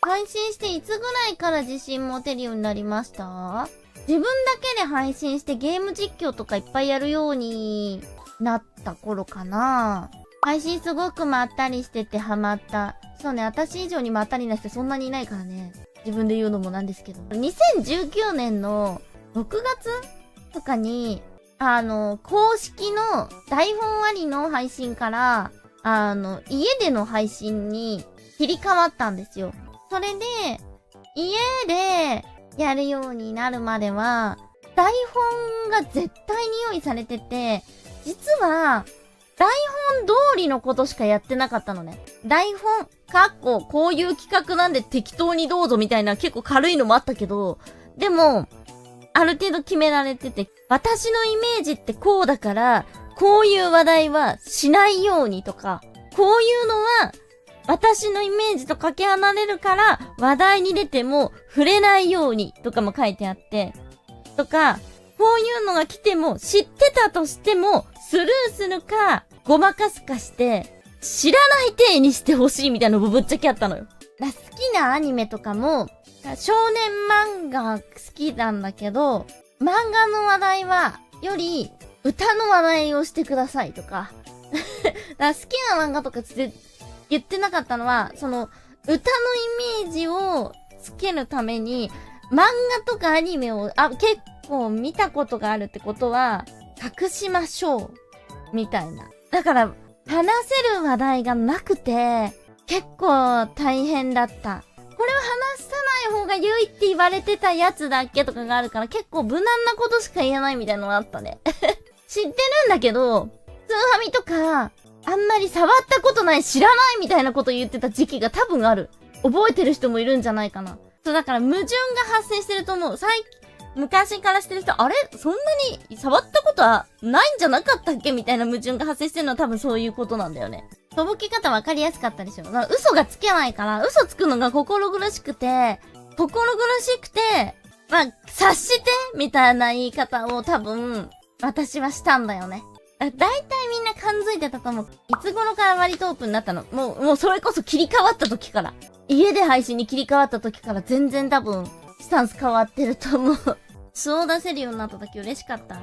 配信していつぐらいから自信持てるようになりました？自分だけで配信してゲーム実況とかいっぱいやるようになった頃かな。配信すごくまったりしててハマった。そうね、私以上にまったりな人そんなにいないからね。自分で言うのもなんですけど。2019年の6月とかに、公式の台本ありの配信から、家での配信に切り替わったんですよ。それで、家でやるようになるまでは、台本が絶対に用意されてて、実は、台本通りのことしかやってなかったのね。台本、こういう企画なんで適当にどうぞみたいな結構軽いのもあったけど、でも、ある程度決められてて、私のイメージってこうだから、こういう話題はしないようにとか、こういうのは、私のイメージとかけ離れるから、話題に出ても触れないようにとかも書いてあって、とか、こういうのが来ても知ってたとしてもスルーするか、ごまかすかして、知らない体にしてほしいみたいなのもぶっちゃけあったのよ。好きなアニメとかも、少年漫画好きなんだけど、漫画の話題より歌の話題をしてくださいとか。好きな漫画とか言ってなかったのは、その、歌のイメージをつけるために、漫画とかアニメを、結構見たことがあるってことは、隠しましょう。みたいな。だから、話せる話題がなくて、結構大変だった。これは話さない方が良いって言われてたやつだっけとかがあるから、結構無難なことしか言えないみたいなのがあったね。知ってるんだけど、スーファミとか、あんまり触ったことない、知らないみたいなこと言ってた時期が多分ある。覚えてる人もいるんじゃないかな。そう、だから矛盾が発生してると思う。昔からしてる人、あれそんなに触ったことはないんじゃなかったっけみたいな矛盾が発生してるのは多分そういうことなんだよね。とぼけ方分かりやすかったでしょ。だから嘘がつけないから、嘘つくのが心苦しくて、まあ、察してみたいな言い方を多分、私はしたんだよね。だいたいみんな感づいてたと思う。いつ頃から割とオープンになったの？もうそれこそ切り替わった時から。家で配信に切り替わった時から全然多分、スタンス変わってると思う。素を出せるようになった時嬉しかった。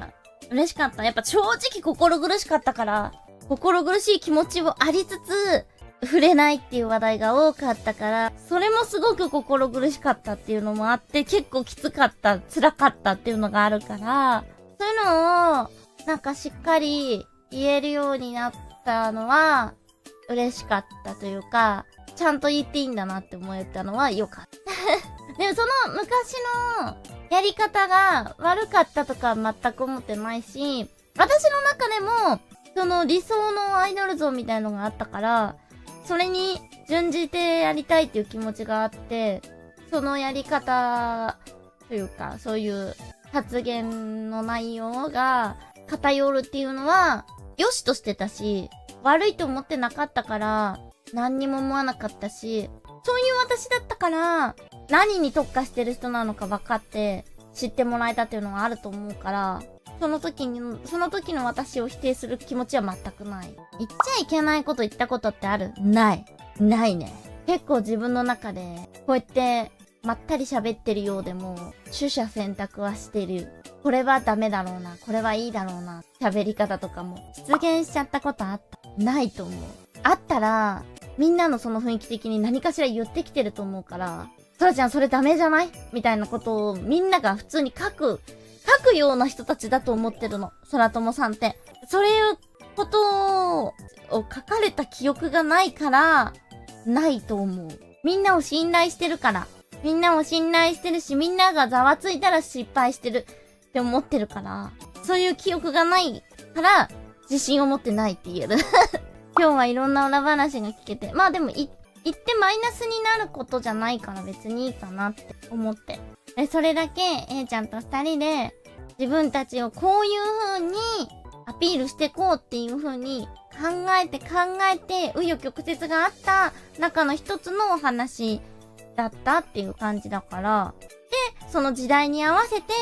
やっぱ正直心苦しかったから、心苦しい気持ちをありつつ、触れないっていう話題が多かったから、それもすごく心苦しかったっていうのもあって、結構きつかった、辛かったっていうのがあるから、そういうのを、なんかしっかり言えるようになったのは、嬉しかったというか、ちゃんと言っていいんだなって思えたのは良かった。でもその昔のやり方が悪かったとかは全く思ってないし、私の中でも、その理想のアイドル像みたいのがあったから、それに準じてやりたいっていう気持ちがあって、そのやり方というか、そういう発言の内容が偏るっていうのは、良しとしてたし、悪いと思ってなかったから、何にも思わなかったし、そういう私だったから、何に特化してる人なのか分かって、知ってもらえたっていうのがあると思うから、その時の私を否定する気持ちは全くない。言っちゃいけないこと言ったことってある？ないね。結構自分の中で、こうやって、まったり喋ってるようでも、取捨選択はしてる。これはダメだろうな。これはいいだろうな。喋り方とかも。出現しちゃったことあった？ないと思う。あったら、みんなのその雰囲気的に何かしら言ってきてると思うから、そらちゃんそれダメじゃないみたいなことをみんなが普通に書くような人たちだと思ってるの。空友さんって。そういうことを書かれた記憶がないから、ないと思う。みんなを信頼してるから。みんなを信頼してるし、みんながざわついたら失敗してるって思ってるから、そういう記憶がないから、自信を持ってないって言える。今日はいろんな裏話が聞けて。まあでも言ってマイナスになることじゃないから別にいいかなって思って。それだけ A ちゃんと二人で自分たちをこういう風にアピールしてこうっていう風に考えて紆余曲折があった中の一つのお話だったっていう感じだから。で、その時代に合わせて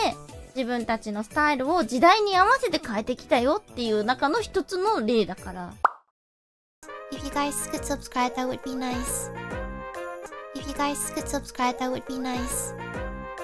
自分たちのスタイルを時代に合わせて変えてきたよっていう中の一つの例だから。If you guys could subscribe, that would be nice. guys could subscribe, that would be nice.